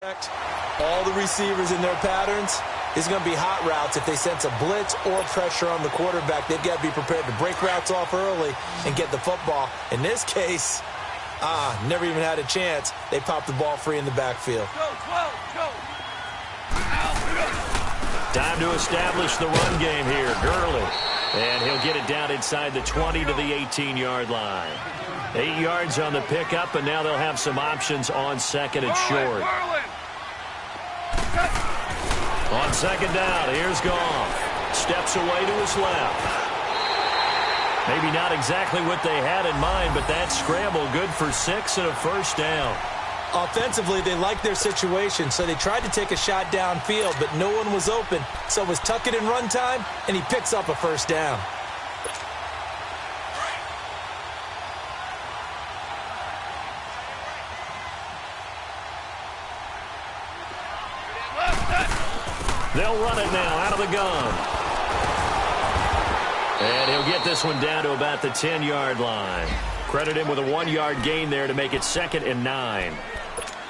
All the receivers in their patterns is going to be hot routes. If they sense a blitz or pressure on the quarterback, they've got to be prepared to break routes off early and get the football. In this case, never even had a chance. They popped the ball free in the backfield. Time to establish the run game here. Gurley. And he'll get it down inside the 20 to the 18-yard line. 8 yards on the pickup, and now they'll have some options on second and short. On second down, here's Goff. Steps away to his left. Maybe not exactly what they had in mind, but that scramble good for 6 and a first down. Offensively, they liked their situation, so they tried to take a shot downfield, but no one was open. So it was tuck it in run time, and he picks up a first down. They'll run it now out of the gun. And he'll get this one down to about the 10-yard line. Credit him with a 1-yard gain there to make it 2nd and 9.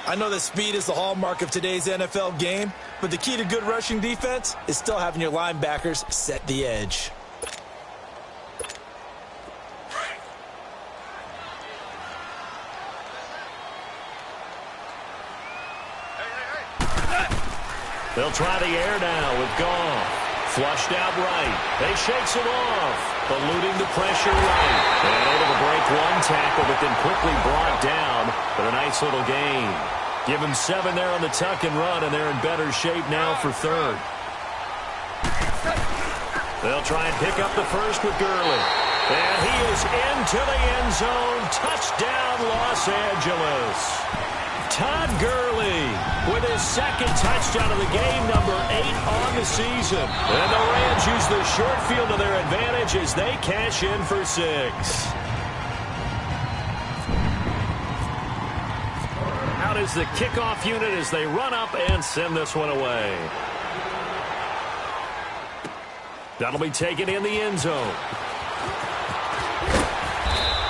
I know that speed is the hallmark of today's NFL game, but the key to good rushing defense is still having your linebackers set the edge. They'll try the air now with Goff. Flushed out right. They shakes it off. Eluding the pressure right. And able to break one tackle, but then quickly brought down. But a nice little gain. Give him 7 there on the tuck and run, and they're in better shape now for third. They'll try and pick up the first with Gurley. And he is into the end zone. Touchdown, Los Angeles. Todd Gurley with his 2nd touchdown of the game, number 8 on the season. And the Rams use the short field to their advantage as they cash in for 6. Out is the kickoff unit as they run up and send this one away. That'll be taken in the end zone.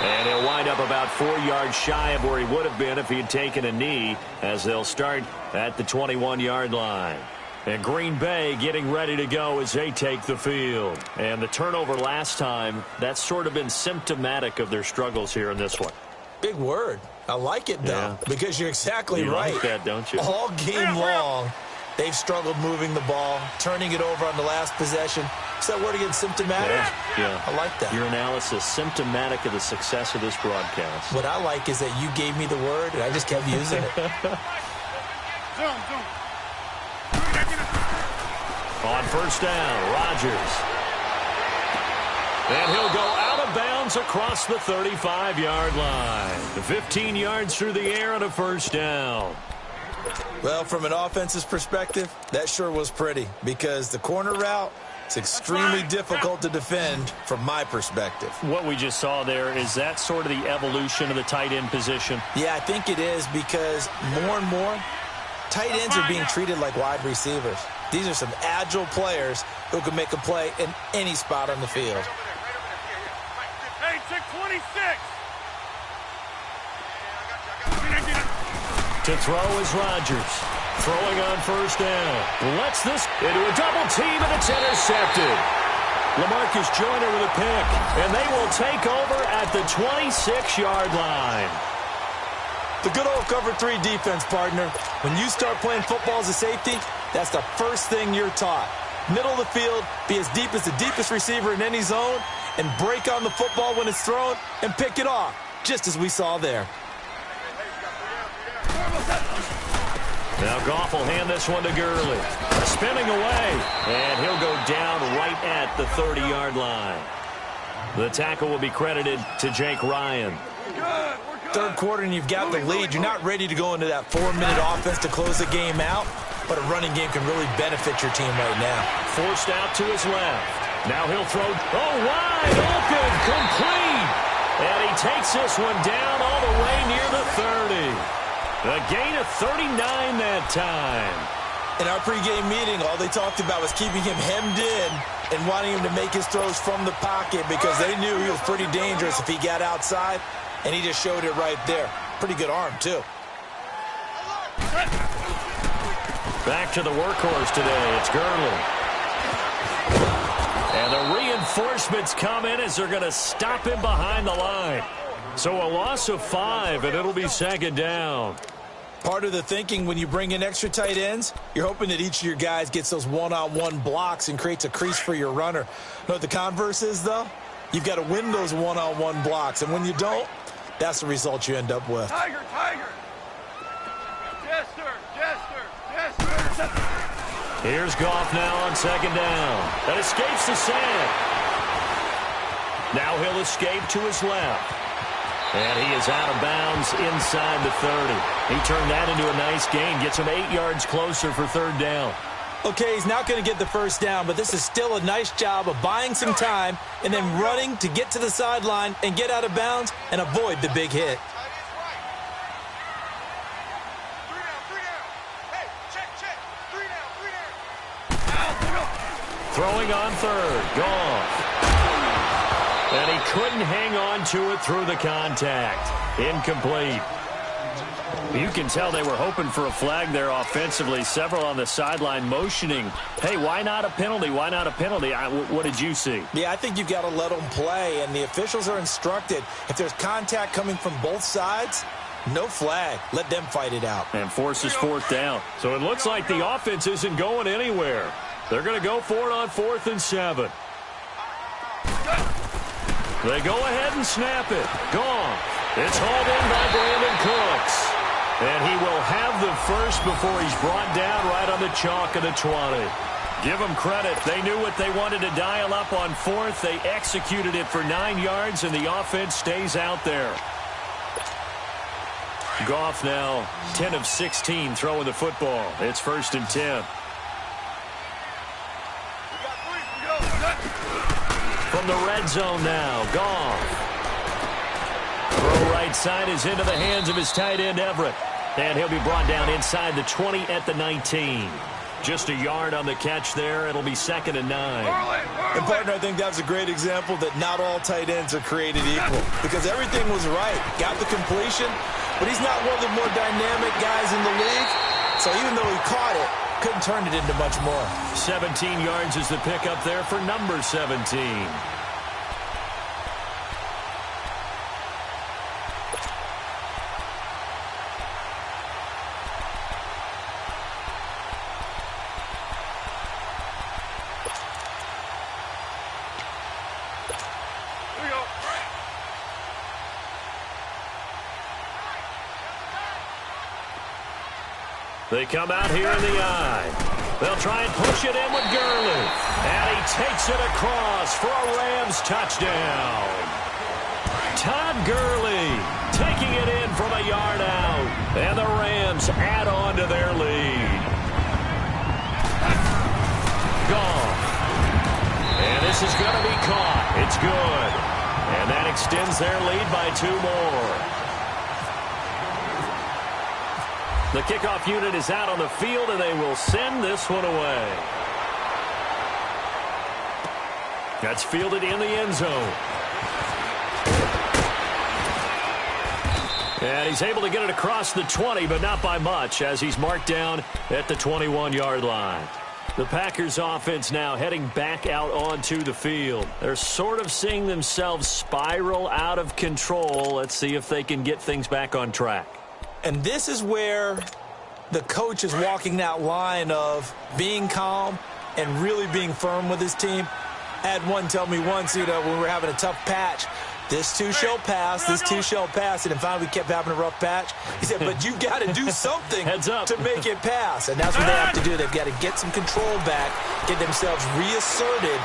And he'll wind up about 4 yards shy of where he would have been if he had taken a knee, as they'll start at the 21-yard line. And Green Bay getting ready to go as they take the field. And the turnover last time, that's sort of been symptomatic of their struggles here in this one. Big word. I like it, though, because you're exactly right. You like that, don't you? All game long, they've struggled moving the ball, turning it over on the last possession. Is that word again, symptomatic? Yeah. I like that. Your analysis, symptomatic of the success of this broadcast. What I like is that you gave me the word, and I just kept using it. On first down, Rodgers. And he'll go out of bounds across the 35-yard line. 15 yards through the air and a first down. Well, from an offense's perspective, that sure was pretty, because the corner route, it's extremely difficult to defend from my perspective. What we just saw there, is that sort of the evolution of the tight end position? Yeah, I think it is, because more and more, tight ends are being treated like wide receivers. These are some agile players who can make a play in any spot on the field. Hey, check 26. To throw is Rodgers. Throwing on first down. Lets this into a double team, and it's intercepted. LaMarcus Joyner with a pick, and they will take over at the 26-yard line. The good old cover 3 defense, partner. When you start playing football as a safety, that's the first thing you're taught. Middle of the field, be as deep as the deepest receiver in any zone, and break on the football when it's thrown and pick it off, just as we saw there. Now Goff will hand this one to Gurley. Spinning away, and he'll go down right at the 30-yard line. The tackle will be credited to Jake Ryan. Third quarter and you've got the lead. You're not ready to go into that 4-minute offense to close the game out, but a running game can really benefit your team right now. Forced out to his left. Now he'll throw. Oh, wide open, complete. And he takes this one down all the way near the 30. A gain of 39 that time. In our pregame meeting, all they talked about was keeping him hemmed in and wanting him to make his throws from the pocket because they knew he was pretty dangerous if he got outside, and he just showed it right there. Pretty good arm, too. Back to the workhorse today. It's Gurley. And the reinforcements come in as they're going to stop him behind the line. So a loss of 5, and it'll be second down. Part of the thinking when you bring in extra tight ends, you're hoping that each of your guys gets those one-on-one blocks and creates a crease for your runner. Know what the converse is, though? You've got to win those one-on-one blocks, and when you don't, that's the result you end up with. Tiger, Tiger. Yes, sir. Yes, sir. Yes, sir. Here's Goff now on second down. That escapes the sack. Now he'll escape to his left. And he is out of bounds inside the 30. He turned that into a nice gain, gets him 8 yards closer for third down. Okay, he's not going to get the first down, but this is still a nice job of buying some time and then running to get to the sideline and get out of bounds and avoid the big hit. Throwing on third. Goff. And he couldn't hang on to it through the contact. Incomplete. You can tell they were hoping for a flag there offensively. Several on the sideline motioning, hey, why not a penalty? Why not a penalty? What did you see? Yeah, I think you've got to let them play, and the officials are instructed. If there's contact coming from both sides, no flag. Let them fight it out. And forces fourth down. So it looks like the offense isn't going anywhere. They're going to go for it on 4th and 7. They go ahead and snap it. Gone. It's hauled in by Brandon Cooks. And he will have the first before he's brought down right on the chalk of the 20. Give them credit. They knew what they wanted to dial up on 4th. They executed it for 9 yards, and the offense stays out there. Goff now 10 of 16 throwing the football. It's 1st and 10. From the red zone now, Goff. Throw right side is into the hands of his tight end, Everett. And he'll be brought down inside the 20 at the 19. Just a yard on the catch there. It'll be 2nd and 9. And, partner, I think that's a great example that not all tight ends are created equal. Because everything was right. Got the completion, but he's not one of the more dynamic guys in the league. So even though he caught it, couldn't turn it into much more. 17 yards is the pickup there for number 17. They come out here in the eye. They'll try and push it in with Gurley. And he takes it across for a Rams touchdown. Todd Gurley taking it in from a yard out. And the Rams add on to their lead. Goff. And this is going to be caught. It's good. And that extends their lead by 2 more. The kickoff unit is out on the field, and they will send this one away. That's fielded in the end zone. And he's able to get it across the 20, but not by much, as he's marked down at the 21-yard line. The Packers offense now heading back out onto the field. They're sort of seeing themselves spiral out of control. Let's see if they can get things back on track. And this is where the coach is walking that line of being calm and really being firm with his team. I had one tell me once, when we were having a tough patch, this too shall pass, this too shall pass. And finally we kept having a rough patch. He said, but you've got to do something to make it pass. And that's what they have to do. They've got to get some control back, get themselves reasserted,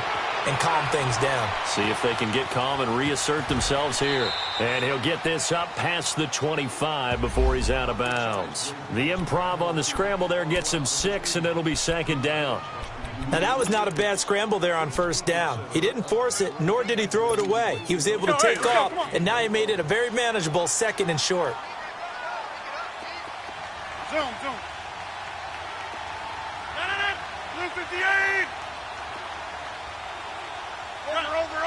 and calm things down. See if they can get calm and reassert themselves here. And he'll get this up past the 25 before he's out of bounds. The improv on the scramble there gets him 6, and it'll be 2nd down. Now, that was not a bad scramble there on 1st down. He didn't force it, nor did he throw it away. He was able to take off, and now he made it a very manageable 2nd and short. Zoom. Blue 58. Over.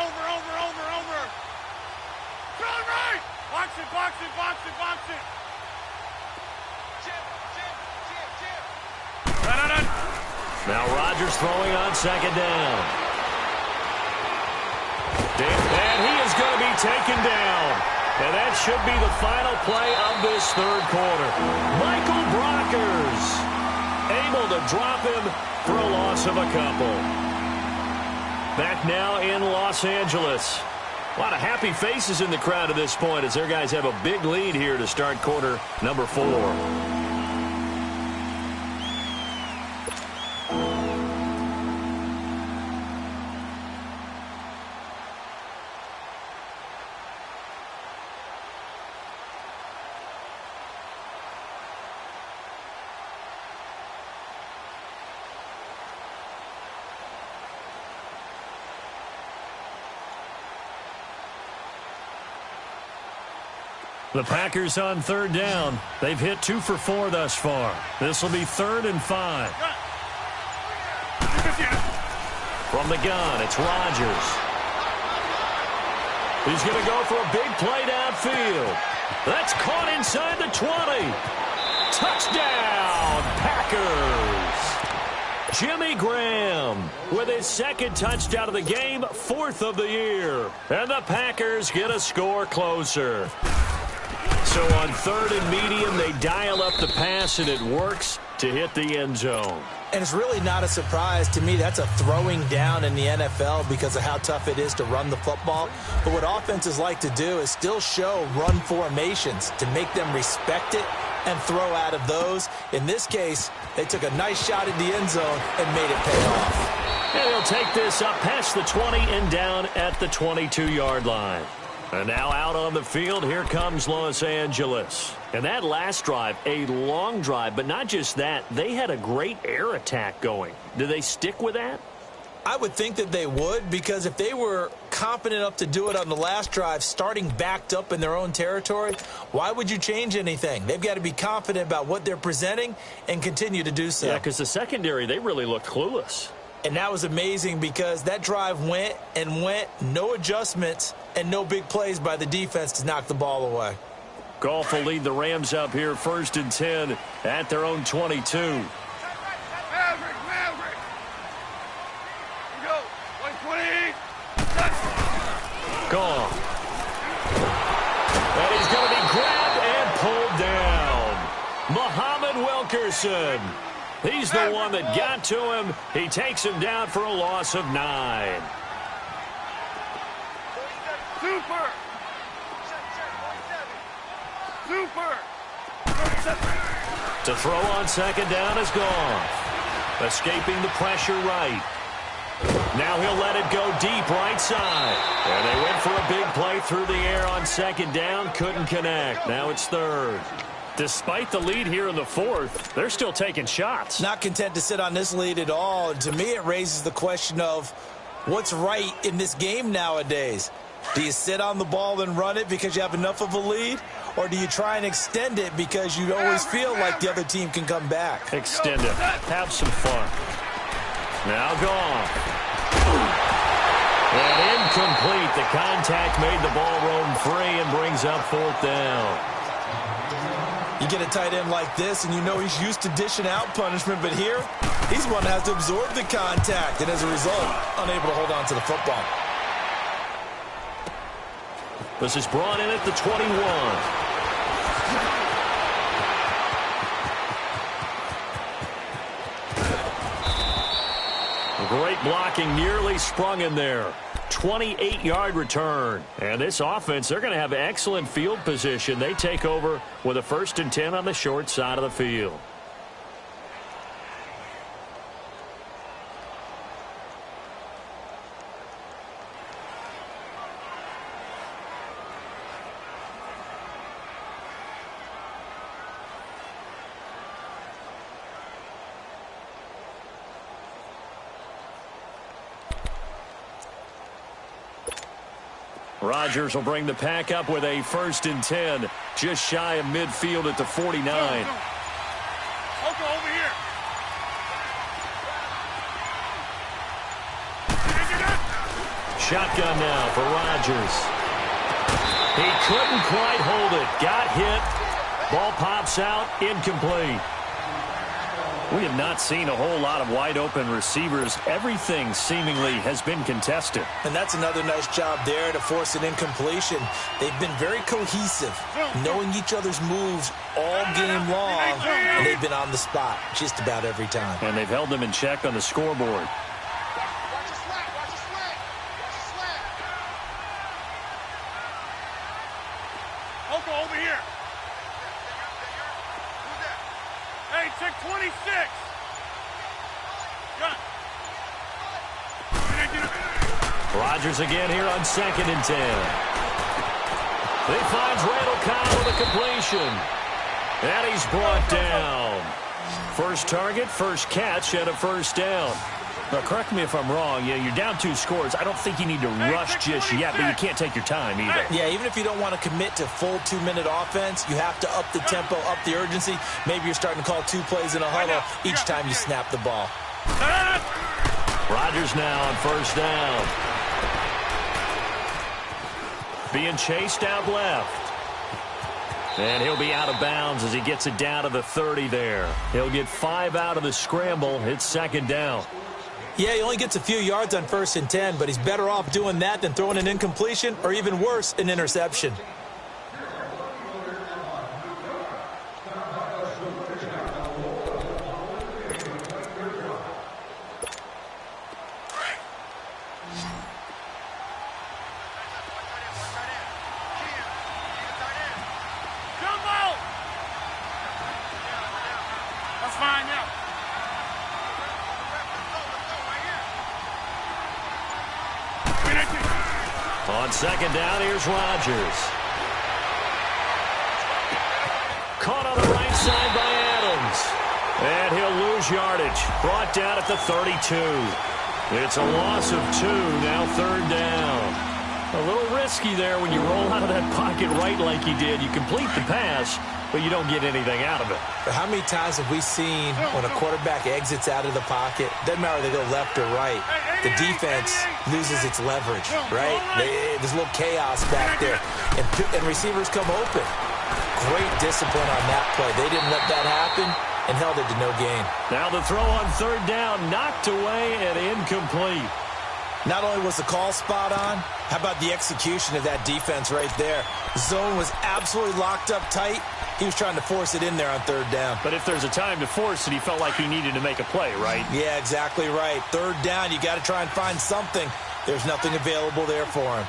Turn right. Box it. Jim. Now Rodgers throwing on second down. And he is going to be taken down. And that should be the final play of this third quarter. Michael Brockers able to drop him for a loss of a couple. Back now in Los Angeles. A lot of happy faces in the crowd at this point as their guys have a big lead here to start quarter number 4. The Packers on third down. They've hit 2 for 4 thus far. This will be 3rd and 5. From the gun, it's Rodgers. He's going to go for a big play downfield. That's caught inside the 20. Touchdown, Packers. Jimmy Graham with his 2nd touchdown of the game, 4th of the year. And the Packers get a score closer. So on 3rd and medium, they dial up the pass, and it works to hit the end zone. And it's really not a surprise to me. That's a throwing down in the NFL because of how tough it is to run the football. But what offenses like to do is still show run formations to make them respect it and throw out of those. In this case, they took a nice shot at the end zone and made it pay off. And they'll take this up past the 20 and down at the 22-yard line. And now out on the field, here comes Los Angeles. And that last drive, a long drive, but not just that, they had a great air attack going. Do they stick with that? I would think that they would, because if they were confident enough to do it on the last drive, starting backed up in their own territory, why would you change anything? They've got to be confident about what they're presenting and continue to do so. Yeah, because the secondary, they really looked clueless. And that was amazing because that drive went and went, no adjustments, and no big plays by the defense to knock the ball away. Goff will lead the Rams up here 1st and 10 at their own 22. Maverick. Here we go. 120. Goff. And he's going to be grabbed and pulled down. Muhammad Wilkerson. He's the one that got to him. He takes him down for a loss of 9. Super. To throw on second down is Goff. Escaping the pressure right. Now he'll let it go deep right side. And they went for a big play through the air on second down. Couldn't connect. Now it's 3rd. Despite the lead here in the 4th, they're still taking shots. Not content to sit on this lead at all. To me, it raises the question of what's right in this game nowadays. Do you sit on the ball and run it because you have enough of a lead? Or do you try and extend it because you always feel like the other team can come back? Extend it. Have some fun. Now Goff. And incomplete. The contact made the ball roam free and brings up 4th down. You get a tight end like this, and you know he's used to dishing out punishment, but here, he's one that has to absorb the contact, and as a result, unable to hold on to the football. This is brought in at the 21. Great blocking, nearly sprung in there. 28-yard return. And this offense, they're going to have excellent field position. They take over with a 1st and 10 on the short side of the field. Rodgers will bring the pack up with a 1st and 10, just shy of midfield at the 49. Over here. Shotgun now for Rodgers. He couldn't quite hold it. Got hit. Ball pops out. Incomplete. We have not seen a whole lot of wide-open receivers. Everything seemingly has been contested. And that's another nice job there to force an incompletion. They've been very cohesive, knowing each other's moves all game long, and they've been on the spot just about every time. And they've held them in check on the scoreboard. Over here. Hey, check 26. Gun. Rodgers again here on 2nd and 10. He finds Randall Cobb with a completion. And he's brought down. First target, first catch, and a first down. Now, correct me if I'm wrong. Yeah, you're down 2 scores. I don't think you need to rush just yet, but you can't take your time either. Yeah, even if you don't want to commit to full 2-minute offense, you have to up the tempo, up the urgency. Maybe you're starting to call 2 plays in a huddle each time you snap the ball. Rodgers now on first down. Being chased out left. And he'll be out of bounds as he gets it down to the 30 there. He'll get 5 out of the scramble. It's 2nd down. Yeah, he only gets a few yards on 1st and 10, but he's better off doing that than throwing an incompletion or even worse, an interception. That's fine now. On 2nd down, here's Rodgers. Caught on the right side by Adams. And he'll lose yardage. Brought down at the 32. It's a loss of 2, now 3rd down. A little risky there when you roll out of that pocket right like he did. You complete the pass, but you don't get anything out of it. But how many times have we seen when a quarterback exits out of the pocket, doesn't matter if they go left or right, the defense loses its leverage, right? There's a little chaos back there, and receivers come open. Great discipline on that play. They didn't let that happen and held it to no gain. Now the throw on 3rd down, knocked away and incomplete. Not only was the call spot on, how about the execution of that defense right there? Zone was absolutely locked up tight. He was trying to force it in there on 3rd down. But if there's a time to force it, he felt like he needed to make a play, right? Yeah, exactly right. 3rd down, you got to try and find something. There's nothing available there for him.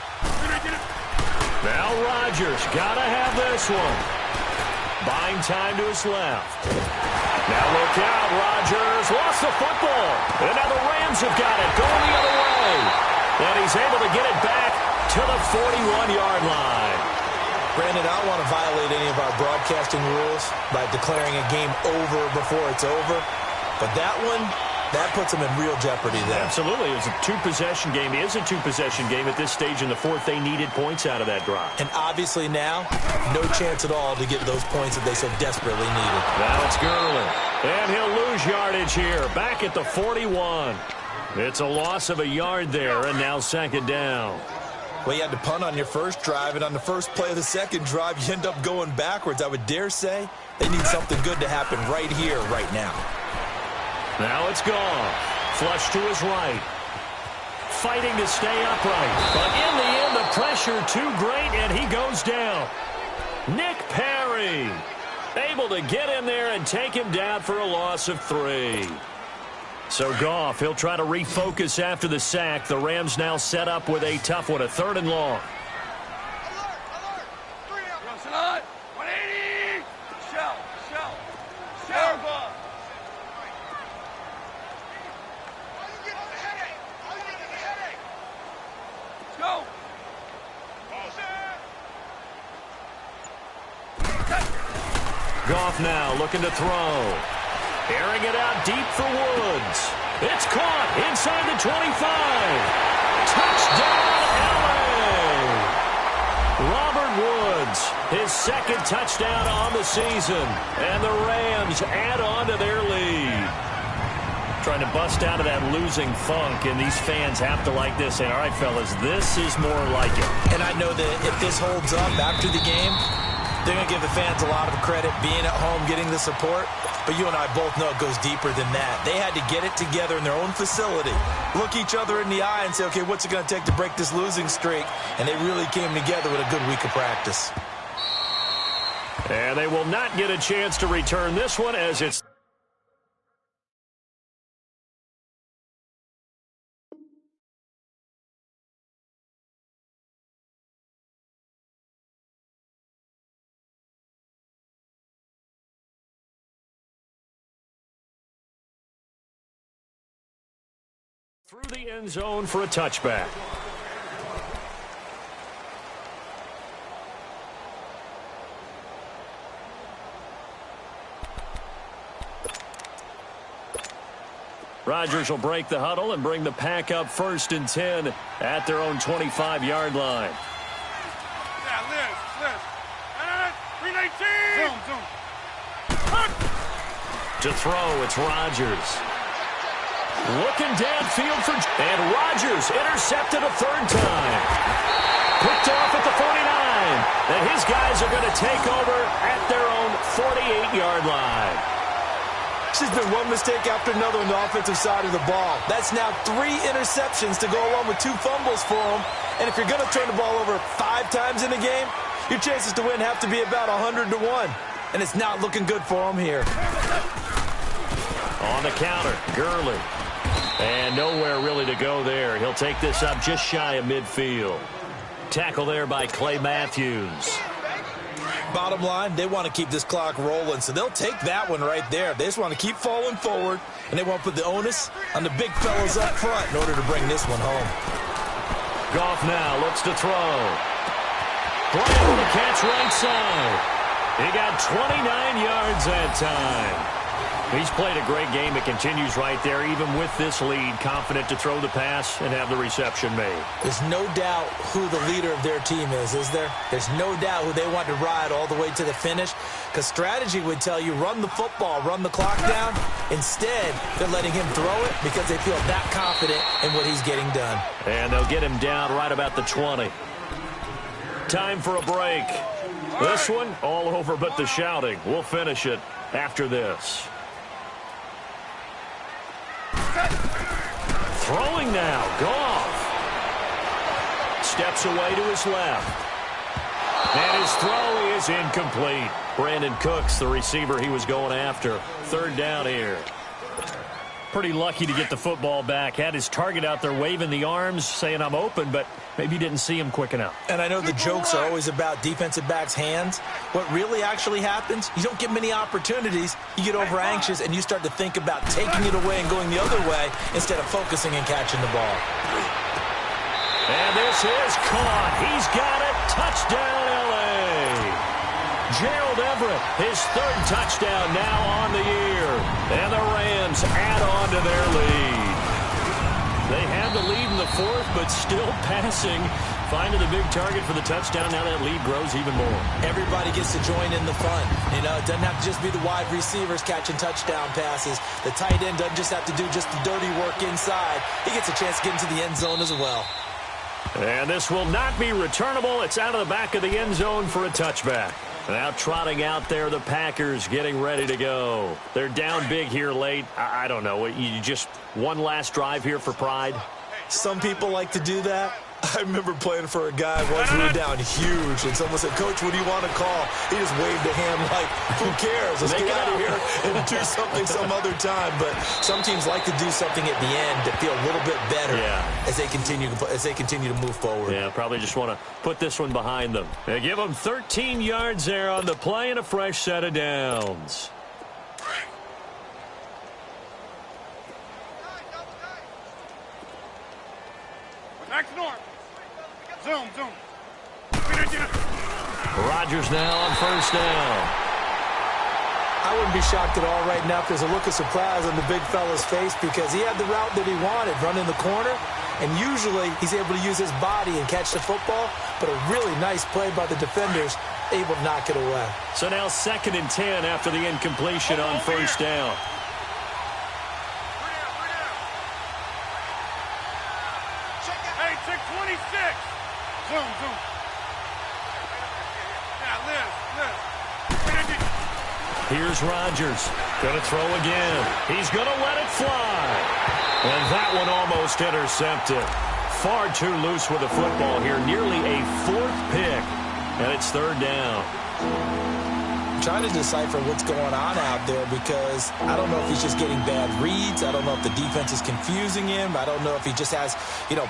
Now Rodgers, got to have this one. Buying time to his left. Now look out, Rodgers lost the football. And now the Rams have got it, going the other way. And he's able to get it back to the 41-yard line. Brandon, I don't want to violate any of our broadcasting rules by declaring a game over before it's over. But that one, that puts them in real jeopardy there. Absolutely. It was a 2-possession game. It is a 2-possession game at this stage in the 4th. They needed points out of that drive. And obviously now, no chance at all to get those points that they so desperately needed. Now it's Gurley. And he'll lose yardage here. Back at the 41. It's a loss of a yard there, and now 2nd down. Well, you had to punt on your first drive, and on the first play of the second drive, you end up going backwards. I would dare say they need something good to happen right here, right now. Now it's gone. Flush to his right. Fighting to stay upright. But in the end, the pressure too great, and he goes down. Nick Perry able to get in there and take him down for a loss of 3. So Goff, he'll try to refocus after the sack. The Rams now set up with a tough one, a 3rd and long. Alert! 180! Shell, ball. Let's go. Goff now looking to throw. Airing it out deep for Woods. It's caught inside the 25. Touchdown, L.A. Robert Woods, his 2nd touchdown on the season. And the Rams add on to their lead. Trying to bust out of that losing funk, and these fans have to like this. Saying, all right, fellas, this is more like it. And I know that if this holds up after the game, They're going to give the fans a lot of credit being at home, getting the support. But you and I both know it goes deeper than that. They had to get it together in their own facility, look each other in the eye and say, okay, what's it going to take to break this losing streak? And they really came together with a good week of practice. And they will not get a chance to return this one as it's through the end zone for a touchback. Rodgers will break the huddle and bring the pack up 1st and 10 at their own 25-yard line. Yeah, Liz. 319. Zoom. To throw, it's Rodgers. Looking downfield for... And Rodgers intercepted a 3rd time. Picked off at the 49. And his guys are going to take over at their own 48-yard line. There's been one mistake after another on the offensive side of the ball. That's now 3 interceptions to go along with 2 fumbles for them. And if you're going to turn the ball over 5 times in a game, your chances to win have to be about 100 to 1. And it's not looking good for them here. On the counter, Gurley. And nowhere really to go there. He'll take this up just shy of midfield. Tackle there by Clay Matthews. Bottom line, they want to keep this clock rolling, so they'll take that one right there. They just want to keep falling forward, and they want to put the onus on the big fellas up front in order to bring this one home. Goff now looks to throw. Bryant with a catch right side. He got 29 yards that time. He's played a great game. It continues right there, even with this lead, confident to throw the pass and have the reception made. There's no doubt who the leader of their team is there? There's no doubt who they want to ride all the way to the finish, because strategy would tell you run the football, run the clock down. Instead, they're letting him throw it because they feel that confident in what he's getting done. And they'll get him down right about the 20. Time for a break. This one, all over but the shouting. We'll finish it after this. Throwing now, Goff. Steps away to his left. And his throw is incomplete. Brandon Cooks, the receiver he was going after. 3rd down here. Pretty lucky to get the football back. Had his target out there waving the arms, saying I'm open, but maybe didn't see him quick enough. And I know the jokes are always about defensive backs' hands. What really actually happens, you don't get many opportunities. You get over anxious, and you start to think about taking it away and going the other way instead of focusing and catching the ball. And this is caught. He's got it. Touchdown, L.A. Gerald Everett, his 3rd touchdown now on the year. And the Rams add on to their lead. They have the lead in the 4th, but still passing. Finding the big target for the touchdown. Now that lead grows even more. Everybody gets to join in the fun. You know, it doesn't have to just be the wide receivers catching touchdown passes. The tight end doesn't just have to do just the dirty work inside. He gets a chance to get into the end zone as well. And this will not be returnable. It's out of the back of the end zone for a touchback. Now trotting out there, the Packers getting ready to go. They're down big here late. I don't know. You just one last drive here for pride? Some people like to do that. I remember playing for a guy once we were down huge, and someone said, Coach, what do you want to call? He just waved a hand like, who cares? Let's get out of here and do something some other time. But some teams like to do something at the end to feel a little bit better as they continue to move forward. Yeah, probably just want to put this one behind them. They give them 13 yards there on the play and a fresh set of downs. Next north. Zoom. Rodgers now on 1st down. I wouldn't be shocked at all right now if there's a look of surprise on the big fella's face, because he had the route that he wanted, running the corner, and usually he's able to use his body and catch the football, but a really nice play by the defenders, able to knock it away. So now 2nd and 10 after the incompletion on 1st down. Hey, check 26. Zoom. Yeah, Here's Rodgers. Going to throw again. He's going to let it fly. And that one almost intercepted. Far too loose with the football here. Nearly a 4th pick. And it's 3rd down. I'm trying to decipher what's going on out there because I don't know if he's just getting bad reads. I don't know if the defense is confusing him. I don't know if he just has,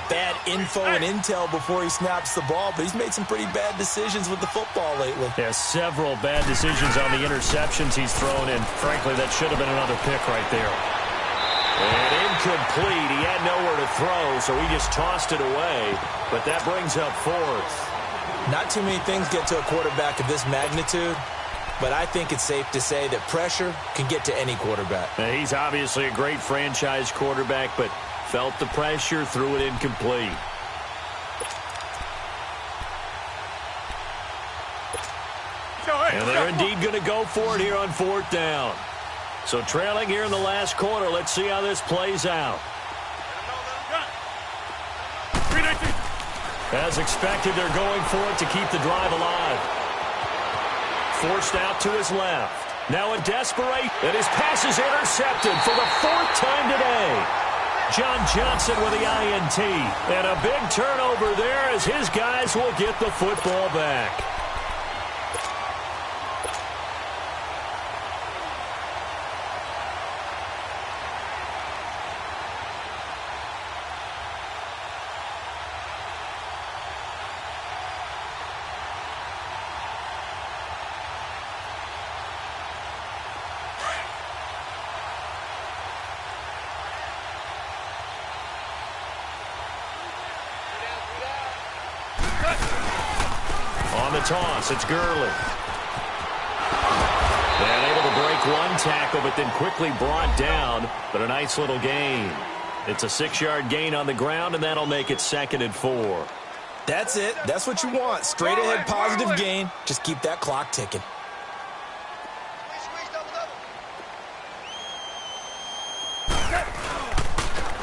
bad info and intel before he snaps the ball. But he's made some pretty bad decisions with the football lately. Yeah, several bad decisions on the interceptions he's thrown in. Frankly, that should have been another pick right there. And incomplete. He had nowhere to throw, so he just tossed it away. But that brings up 4th. Not too many things get to a quarterback of this magnitude. But I think it's safe to say that pressure can get to any quarterback. Now, he's obviously a great franchise quarterback, but felt the pressure, threw it incomplete. And they're indeed going to go for it here on 4th down. So trailing here in the last quarter, let's see how this plays out. As expected, they're going for it to keep the drive alive. Forced out to his left. Now a desperate, and his pass is intercepted for the 4th time today. John Johnson with the INT. And a big turnover there as his guys will get the football back. On the toss, it's Gurley. And able to break one tackle, but then quickly brought down. But a nice little gain. It's a 6-yard gain on the ground, and that'll make it 2nd and 4. That's it. That's what you want. Straight ahead positive gain. Just keep that clock ticking.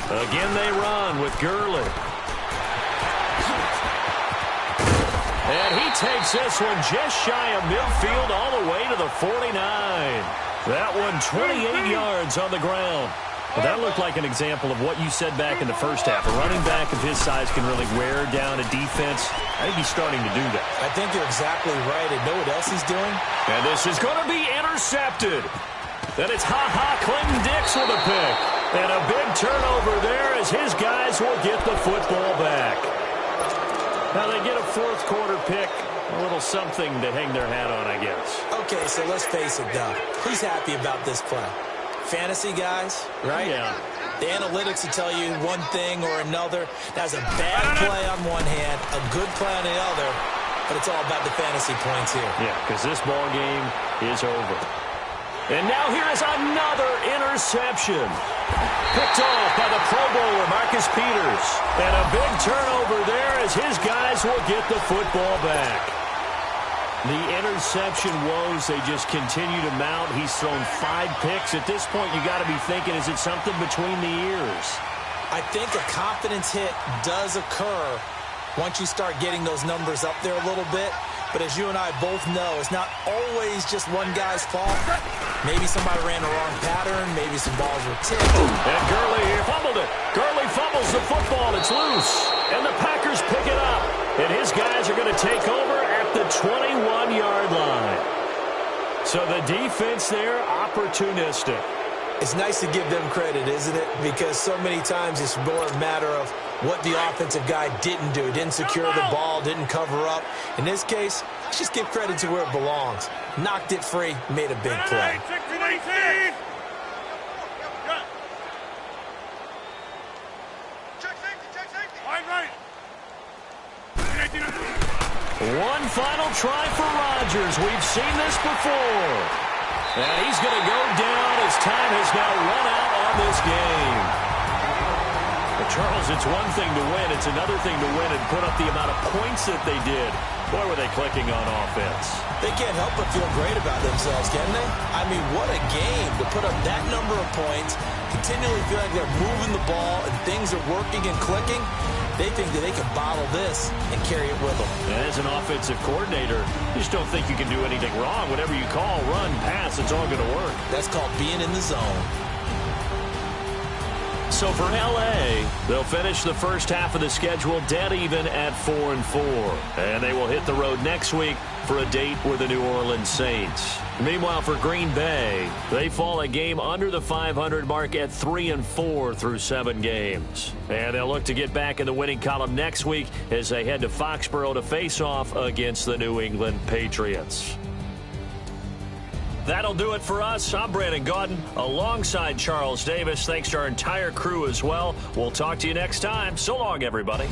Again they run with Gurley. And he takes this one just shy of midfield all the way to the 49. That one 28 yards on the ground. Well, that looked like an example of what you said back in the first half. A running back of his size can really wear down a defense. I think he's starting to do that. I think you're exactly right. And know what else he's doing? And this is going to be intercepted. Then it's Clinton Dix with a pick. And a big turnover there as his guys will get the football back. Now they get a 4th quarter pick. A little something to hang their hat on, I guess. Okay, so let's face it, though. Who's happy about this play? Fantasy guys, right? Yeah. The analytics will tell you one thing or another. That's a bad play on one hand, a good play on the other, but it's all about the fantasy points here. Yeah, because this ball game is over. And now here is another interception. Picked off by the Pro Bowler, Marcus Peters. And a big turnover there as his guys will get the football back. The interception woes, they just continue to mount. He's thrown 5 picks. At this point, you got to be thinking, is it something between the ears? I think a confidence hit does occur once you start getting those numbers up there a little bit. But as you and I both know, it's not always just one guy's fault. Maybe somebody ran the wrong pattern. Maybe some balls were tipped. And Gurley here fumbled it. Gurley fumbles the football. It's loose. And the Packers pick it up. And his guys are going to take over at the 21-yard line. So the defense there, opportunistic. It's nice to give them credit, isn't it? Because so many times it's more a matter of what the offensive guy didn't do. Didn't secure the ball, didn't cover up. In this case, let's just give credit to where it belongs. Knocked it free, made a big play. One final try for Rodgers. We've seen this before. And he's going to go down as time has now run out on this game. But Charles, it's one thing to win. It's another thing to win and put up the amount of points that they did. Boy, were they clicking on offense. They can't help but feel great about themselves, can they? I mean, what a game to put up that number of points, continually feel like they're moving the ball and things are working and clicking. They think that they can bottle this and carry it with them. As an offensive coordinator, you just don't think you can do anything wrong. Whatever you call, run, pass, it's all going to work. That's called being in the zone. So for L.A., they'll finish the first half of the schedule dead even at 4-4. And they will hit the road next week for a date with the New Orleans Saints. Meanwhile, for Green Bay, they fall a game under the 500 mark at 3-4 through 7 games. And they'll look to get back in the winning column next week as they head to Foxborough to face off against the New England Patriots. That'll do it for us. I'm Brandon Gaudin alongside Charles Davis. Thanks to our entire crew as well. We'll talk to you next time. So long, everybody.